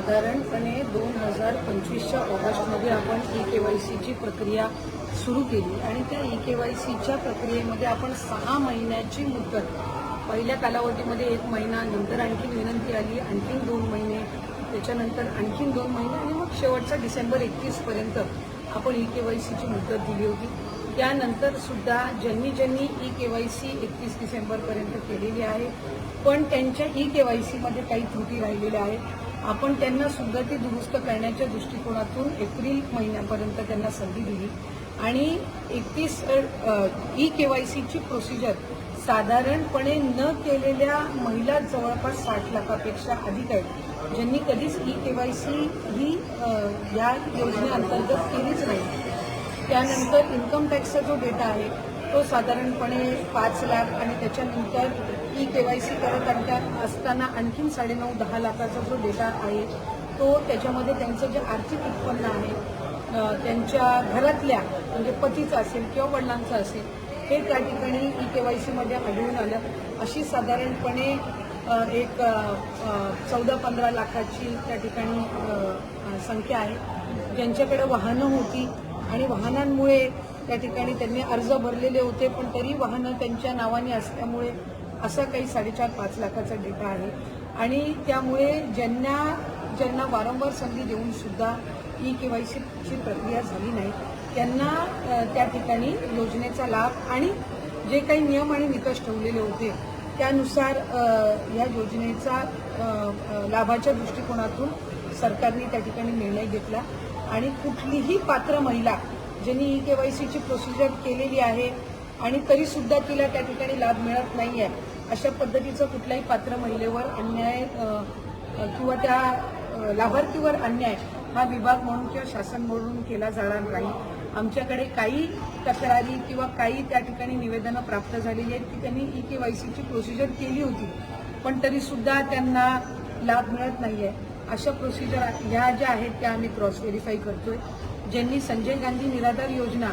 साधारणपणे 2025च्या ऑगस्टमध्ये आपण ई-केवायसीची प्रक्रिया सुरू केली आणि त्या ई-केवायसीच्या प्रक्रियेमध्ये आपण 6 महिन्याची मुदत, पहिल्या कालावधीमध्ये 1 महिना, नंतर आणखी विनंती आली आणखी 2 महिने, त्याच्यानंतर आणखी 2 महिने आणि मग शेवटचा डिसेंबर 31 पर्यंत आपण ई-केवायसीची मुदत दिली होती. त्यानंतर सुद्धा ज्यांनी ई-केवायसी 31 डिसेंबरपर्यंत केलेली आहे, पण त्यांच्या ई-केवायसीमध्ये काही त्रुटी राहिलेल्या आहेत, आपण त्यांना सुद्धा ती दुरुस्त करण्याच्या दृष्टिकोनातून एप्रिल महिन्यापर्यंत त्यांना संधी दिली आणि 31 ई-केवायसीची प्रोसिजर साधारणपणे न केलेल्या महिला जवळपास 60 लाखापेक्षा अधिक आहेत, ज्यांनी कधीच ई-केवायसी ही या योजनेअंतर्गत केलीच नाही. त्यानंतर इन्कम टॅक्सचा जो डेटा आहे तो साधारणपणे 5 लाख आणि त्याच्यानंतर ई-केवायसी करत असताना आणखीन 9.5-10 लाखाचा जो डेटा आहे तो त्याच्यामध्ये त्यांचं जे आर्थिक उत्पन्न आहे त्यांच्या घरातल्या म्हणजे पतीचं असेल किंवा वडिलांचं असेल हे त्या ठिकाणी ई-केवायसीमध्ये आढळून आलं. अशी साधारणपणे एक 14-15 लाखाची त्या ठिकाणी संख्या आहे, ज्यांच्याकडे वाहनं होती आणि वाहनांमुळे त्या ठिकाणी त्यांनी अर्ज भरलेले होते, पण तरी वाहनं त्यांच्या नावाने असल्यामुळे असा काही 4.5-5 लाखाचा डेटा आहे आणि त्यामुळे ज्यांना वारंवार संधी देऊन सुद्धा ई-केवायसीची प्रक्रिया झाली नाही त्यांना त्या ठिकाणी योजनेचा लाभ आणि जे काही नियम आणि निकष ठेवलेले होते त्यानुसार या योजनेचा लाभाच्या दृष्टिकोनातून सरकारने त्या ठिकाणी निर्णय घेतला आणि कुठलीही पात्र महिला ज्यांनी ई-केवायसीची प्रोसिजर केलेली आहे आणि तरी सुद्धा तिला त्या ठिकाणी लाभ मिळत नाही आहे, अशा पद्धतीचं कुठल्याही पात्र महिलेवर अन्याय किंवा त्या लाभार्थीवर अन्याय हा विभाग म्हणून किंवा शासन म्हणून केला जाणार नाही. आमच्याकडे काही तक्रारी किंवा काही त्या ठिकाणी निवेदनं प्राप्त झालेली आहेत की त्यांनी ई-केवायसीची प्रोसिजर केली होती पण तरी सुद्धा त्यांना लाभ मिळत नाही आहे. अशा प्रोसिजर ह्या ज्या आहेत त्या आम्ही क्रॉस व्हेरीफाय करतोय. ज्यांनी संजय गांधी निराधार योजना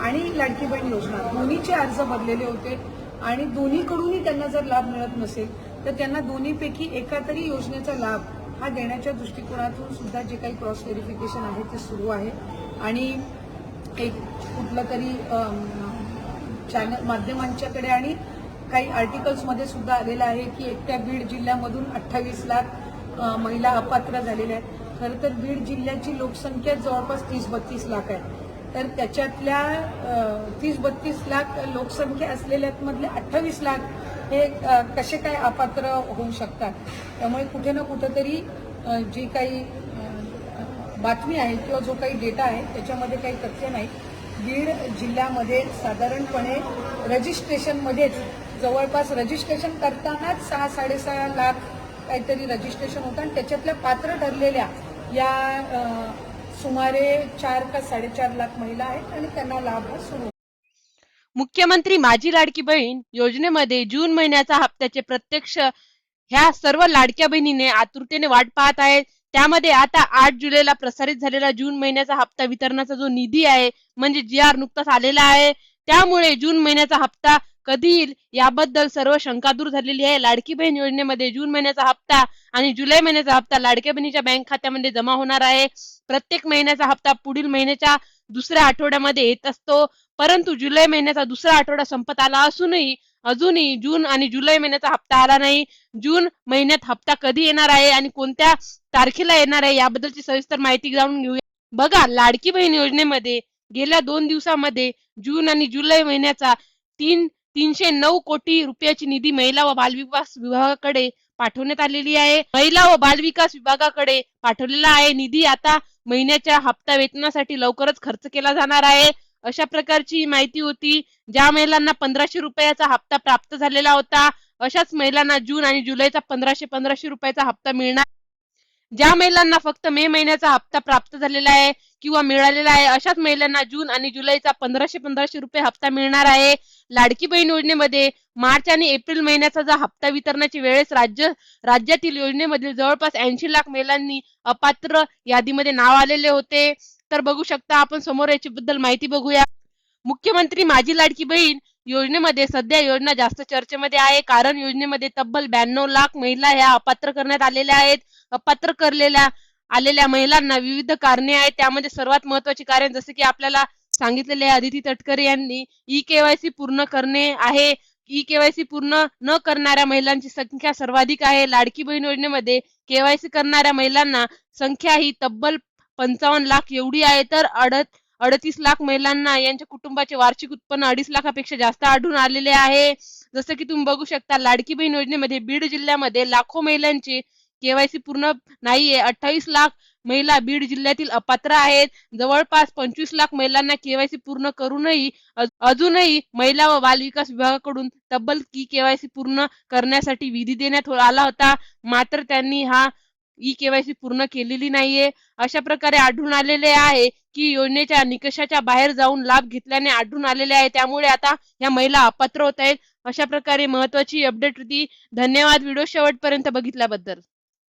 आणि लाडकी बहीण योजना दोन्हीचे अर्ज भरलेले होते आणि दोन्हीकडूनही त्यांना जर लाभ मिळत नसेल तर त्यांना दोन्हीपैकी एका तरी योजनेचा लाभ हा देण्याच्या दृष्टिकोनातून सुद्धा जे काही क्रॉस व्हेरिफिकेशन आहे ते सुरू आहे आणि एक कुठलं तरी चॅनल माध्यमांच्याकडे आणि काही आर्टिकल्समध्ये सुद्धा आलेलं आहे की एकट्या बीड जिल्ह्यामधून 28 लाख महिला अपात्र झालेल्या आहेत. खरं तर बीड जिल्ह्याची लोकसंख्या जवळपास 30-32 लाख आहे, तर त्याच्यातल्या 30-32 लाख लोकसंख्या असलेल्यामधले 28 लाख हे कसे काय अपात्र होऊ शकतात. त्यामुळे कुठे ना कुठेतरी जी काही बातमी आहे किंवा जो काही डेटा आहे त्याच्यामध्ये काही तथ्य नाही. बीड जिल्ह्यामध्ये साधारणपणे रजिस्ट्रेशनमध्येच जवळपास रजिस्ट्रेशन करतानाच 6-6.5 लाख काहीतरी रजिस्ट्रेशन होतं आणि त्याच्यातल्या पात्र ठरलेल्या या सुमारे 4 का 4.5 लाख महिला आहेत आणि त्यांना लाभ हा सुरू. मुख्यमंत्री माझी लाडकी बहीण योजनेमध्ये जून महिन्याचा हप्त्याचे प्रत्यक्ष ह्या सर्व लाडक्या बहिणीने आतुरतेने वाट पाहत आहेत. त्यामध्ये आता 8 जुलैला प्रसारित झालेला जून महिन्याचा हप्ता वितरणाचा जो निधी आहे म्हणजे GR नुकताच आलेला आहे, त्यामुळे जून महिन्याचा हप्ता कधी येईल याबद्दल सर्व शंका दूर झालेली आहे. लाडकी बहीण योजनेमध्ये जून महिन्याचा हप्ता आणि जुलै महिन्याचा हप्ता लाडक्या बहिणीच्या बँक खात्यामध्ये जमा होणार आहे. प्रत्येक महिन्याचा हप्ता पुढील महिन्याच्या दुसऱ्या आठवड्यामध्ये येत असतो, परंतु जुलै महिन्याचा दुसरा आठवडा संपत आला असूनही अजूनही जून आणि जुलै महिन्याचा हप्ता आला नाही. जून महिन्यात हप्ता कधी येणार आहे आणि कोणत्या तारखेला येणार आहे याबद्दलची सविस्तर माहिती जाणून घेऊया. बघा, लाडकी बहीण योजनेमध्ये गेल्या 2 दिवसामध्ये जून आणि जुलै महिन्याचा 309 कोटी रुपयाची निधी महिला व बालविकास विभागाकडे पाठवण्यात आलेली आहे. महिला व बालविकास विभागाकडे पाठवलेला आहे निधी आता महिन्याच्या हप्ता वेतनासाठी लवकरच खर्च केला जाणार आहे, अशा प्रकारची माहिती होती. ज्या महिलांना 1500 रुपयाचा हप्ता प्राप्त झालेला होता अशाच महिलांना जून आणि जुलैचा 1500 रुपयाचा हप्ता मिळणार. ज्या महिलांना फक्त मे महिन्याचा हप्ता प्राप्त झालेला आहे किंवा मिळालेला आहे अशाच महिलांना जून आणि जुलैचा 1500 रुपये हप्ता मिळणार आहे. लाडकी बहीण योजनेमध्ये मार्च आणि एप्रिल महिन्याचा जो हप्ता वितरणाची वेळेस राज्यातील योजनेमधील जवळपास 80 लाख महिलांनी अपात्र यादीमध्ये नाव आलेले होते. तर बघू शकता आपण समोर याच्याबद्दल माहिती बघूया. मुख्यमंत्री माझी लाडकी बहीण योजनेमध्ये सध्या योजना जास्त चर्चेमध्ये आहे, कारण योजनेमध्ये तब्बल 92 लाख महिला ह्या अपात्र करण्यात आलेल्या आहेत. अपात्र आलेल्या महिलांना विविध कारणे आहेत. त्यामध्ये सर्वात महत्त्वाची कारण जसे की आपल्याला सांगितलेले आहे अदिती तटकरे यांनी ई-केवायसी पूर्ण करणे आहे. ई-केवायसी पूर्ण न करणाऱ्या महिलांची संख्या सर्वाधिक आहे. लाडकी बहीण योजनेमध्ये केवायसी करणाऱ्या महिलांना संख्या ही तब्बल 55 लाख एवढी आहे, तर 38 लाख महिलांना यांच्या कुटुंबाचे वार्षिक उत्पन्न 2.5 लाखापेक्षा जास्त आढळून आलेले आहे. जसं की तुम्ही बघू शकता लाडकी बहीण योजनेमध्ये बीड जिल्ह्यामध्ये लाखो महिलांची केवायसी पूर्ण नाहीये. 28 लाख महिला बीड जिल्ह्यातील अपात्र आहेत. जवळपास 25 लाख महिलांना केवायसी पूर्ण करूनही अजूनही महिला व बालविकास विभागाकडून तब्बल केवायसी पूर्ण करण्यासाठी विधी देण्यात आला होता, मात्र त्यांनी हा ई-केवायसी पूर्ण केलेली नाहीये. अशा प्रकारे आढळून आलेले आहे की योजनेच्या निकषाच्या बाहेर जाऊन लाभ घेतल्याने आढळून आलेले आहे. त्यामुळे आता या महिला अपात्र होत आहेत. अशा प्रकारे महत्त्वाची अपडेट होती. धन्यवाद व्हिडिओ शेवटपर्यंत बघितल्याबद्दल.